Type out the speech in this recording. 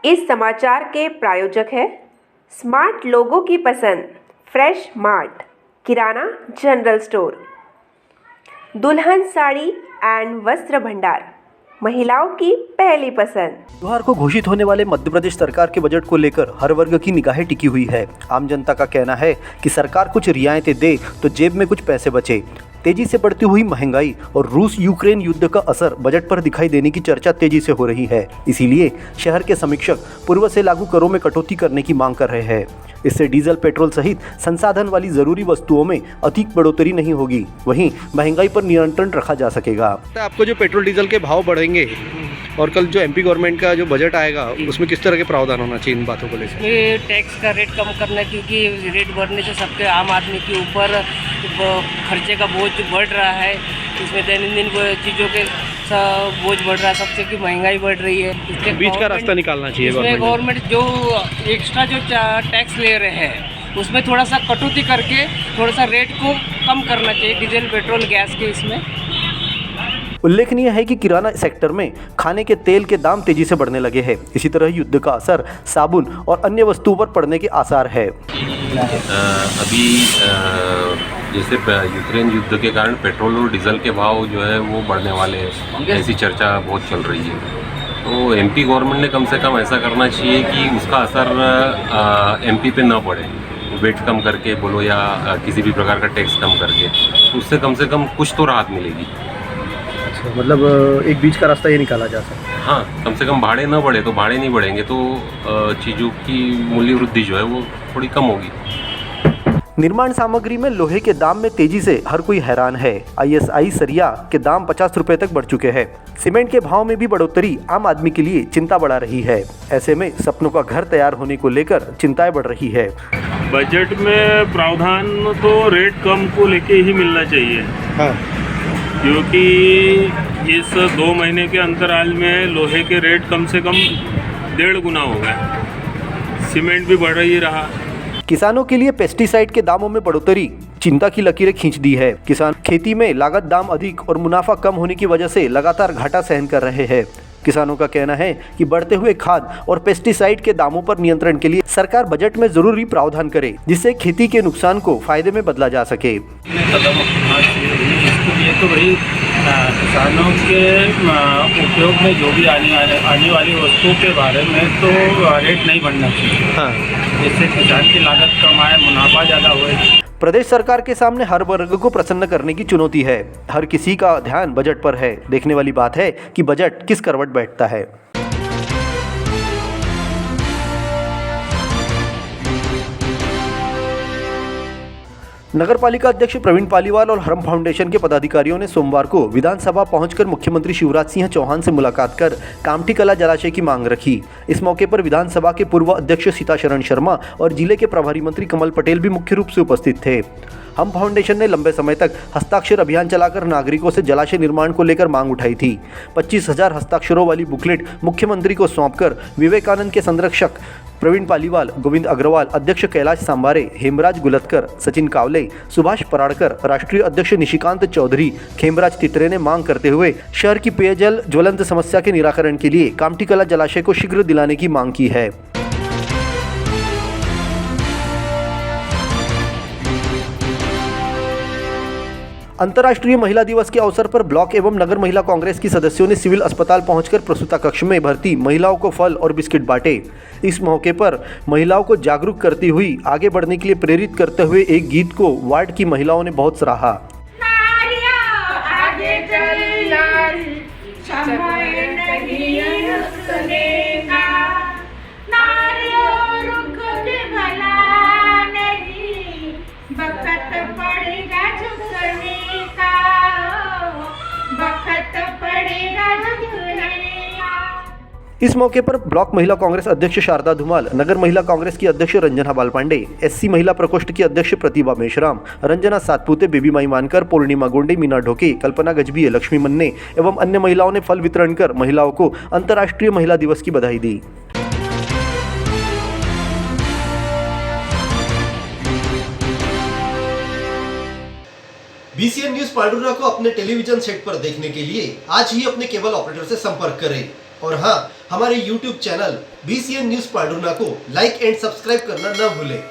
इस समाचार के प्रायोजक हैं स्मार्ट लोगों की पसंद फ्रेश मार्ट किराना जनरल स्टोर, दुल्हन साड़ी एंड वस्त्र भंडार, महिलाओं की पहली पसंद। बुधवार को घोषित होने वाले मध्य प्रदेश सरकार के बजट को लेकर हर वर्ग की निगाहें टिकी हुई है। आम जनता का कहना है कि सरकार कुछ रियायतें दे तो जेब में कुछ पैसे बचे। तेजी से बढ़ती हुई महंगाई और रूस यूक्रेन युद्ध का असर बजट पर दिखाई देने की चर्चा तेजी से हो रही है। इसीलिए शहर के समीक्षक पूर्व से लागू करों में कटौती करने की मांग कर रहे हैं। इससे डीजल, पेट्रोल सहित संसाधन वाली जरूरी वस्तुओं में अधिक बढ़ोतरी नहीं होगी, वहीं महंगाई पर नियंत्रण रखा जा सकेगा। आपको जो पेट्रोल डीजल के भाव बढ़ेंगे और कल जो एमपी गवर्नमेंट का जो बजट आएगा उसमें किस तरह के प्रावधान होना चाहिए इन बातों को लेकर? टैक्स का रेट कम करना, क्योंकि रेट बढ़ने से सबके आम आदमी के ऊपर खर्चे का बोझ बढ़ रहा है। इसमें दैनंदिन चीज़ों के बोझ बढ़ रहा है, सबसे की महंगाई बढ़ रही है। इसलिए बीच का रास्ता निकालना चाहिए। इसमें गवर्नमेंट जो एक्स्ट्रा जो टैक्स ले रहे हैं उसमें थोड़ा सा कटौती करके थोड़ा सा रेट को कम करना चाहिए, डीजल, पेट्रोल, गैस के। इसमें उल्लेखनीय है कि किराना सेक्टर में खाने के तेल के दाम तेजी से बढ़ने लगे हैं। इसी तरह युद्ध का असर साबुन और अन्य वस्तुओं पर पड़ने के आसार है। अभी जैसे यूक्रेन युद्ध के कारण पेट्रोल और डीजल के भाव जो है वो बढ़ने वाले हैं, ऐसी चर्चा बहुत चल रही है। तो एमपी गवर्नमेंट ने कम से कम ऐसा करना चाहिए कि उसका असर एमपी पे न पड़े, वेट कम करके बोलो या किसी भी प्रकार का टैक्स कम करके, उससे कम से कम कुछ तो राहत मिलेगी। अच्छा, मतलब एक बीच का रास्ता ये निकाला जा सकता है। हाँ, कम से कम भाड़े न बढ़े, तो भाड़े नहीं बढ़ेंगे तो चीज़ों की मूल्य वृद्धि जो है वो थोड़ी कम होगी। निर्माण सामग्री में लोहे के दाम में तेजी से हर कोई हैरान है। ISI सरिया के दाम 50 रुपए तक बढ़ चुके हैं। सीमेंट के भाव में भी बढ़ोतरी आम आदमी के लिए चिंता बढ़ा रही है। ऐसे में सपनों का घर तैयार होने को लेकर चिंताएं बढ़ रही है। बजट में प्रावधान तो रेट कम को लेके ही मिलना चाहिए। हाँ, क्योंकि इस 2 महीने के अंतराल में लोहे के रेट कम से कम 1.5 गुना हो गए। सीमेंट भी बढ़ रही रहा। किसानों के लिए पेस्टिसाइड के दामों में बढ़ोतरी चिंता की लकीरें खींच दी है। किसान खेती में लागत दाम अधिक और मुनाफा कम होने की वजह से लगातार घाटा सहन कर रहे हैं। किसानों का कहना है कि बढ़ते हुए खाद और पेस्टिसाइड के दामों पर नियंत्रण के लिए सरकार बजट में जरूरी प्रावधान करे, जिससे खेती के नुकसान को फायदे में बदला जा सके। ये तो भाई किसानों के उपयोग में जो भी आने वाली वस्तुओं के बारे में तो रेट नहीं बढ़ना चाहिए। हाँ, जिससे किसान की लागत कम आए, मुनाफा ज़्यादा होए। प्रदेश सरकार के सामने हर वर्ग को प्रसन्न करने की चुनौती है। हर किसी का ध्यान बजट पर है। देखने वाली बात है कि बजट किस करवट बैठता है। नगर पालिका अध्यक्ष प्रवीण पालीवाल और हरम फाउंडेशन के पदाधिकारियों ने सोमवार को विधानसभा पहुंचकर मुख्यमंत्री शिवराज सिंह चौहान से मुलाकात कर कामठी कला जलाशय की मांग रखी। इस मौके पर विधानसभा के पूर्व अध्यक्ष सीताशरण शर्मा और जिले के प्रभारी मंत्री कमल पटेल भी मुख्य रूप से उपस्थित थे। हम फाउंडेशन ने लंबे समय तक हस्ताक्षर अभियान चलाकर नागरिकों से जलाशय निर्माण को लेकर मांग उठाई थी। 25,000 हस्ताक्षरों वाली बुकलेट मुख्यमंत्री को सौंपकर विवेकानंद के संरक्षक प्रवीण पालीवाल, गोविंद अग्रवाल, अध्यक्ष कैलाश सांबारे, हेमराज गुलतकर, सचिन कावले, सुभाष पराड़कर, राष्ट्रीय अध्यक्ष निशिकांत चौधरी, खेमराज तितरे ने मांग करते हुए शहर की पेयजल ज्वलंत समस्या के निराकरण के लिए कामठी कला जलाशय को शीघ्र दिलाने की मांग की है। अंतर्राष्ट्रीय महिला दिवस के अवसर पर ब्लॉक एवं नगर महिला कांग्रेस की सदस्यों ने सिविल अस्पताल पहुंचकर प्रसूता कक्ष में भर्ती महिलाओं को फल और बिस्किट बांटे। इस मौके पर महिलाओं को जागरूक करती हुई आगे बढ़ने के लिए प्रेरित करते हुए एक गीत को वार्ड की महिलाओं ने बहुत सराहा। इस मौके पर ब्लॉक महिला कांग्रेस अध्यक्ष शारदा धुमाल, नगर महिला कांग्रेस की अध्यक्ष रंजना बालपांडे, SC महिला प्रकोष्ठ की अध्यक्ष प्रतिभा मेश्राम, रंजना सातपुते, बेबी माई मानकर, पूर्णिमा गोंडे, मीना ढोके, कल्पना गजबी, लक्ष्मी मन्ने एवं अन्य महिलाओं ने फल वितरण कर महिलाओं को अंतर्राष्ट्रीय महिला दिवस की बधाई दी। BCN न्यूज पांडुरा को अपने टेलीविजन सेट पर देखने के लिए आज ही अपने केबल ऑपरेटर से संपर्क करें। और हाँ, हमारे YouTube channel BCN news Pandhurna को लाइक एंड सब्सक्राइब करना न भूलें।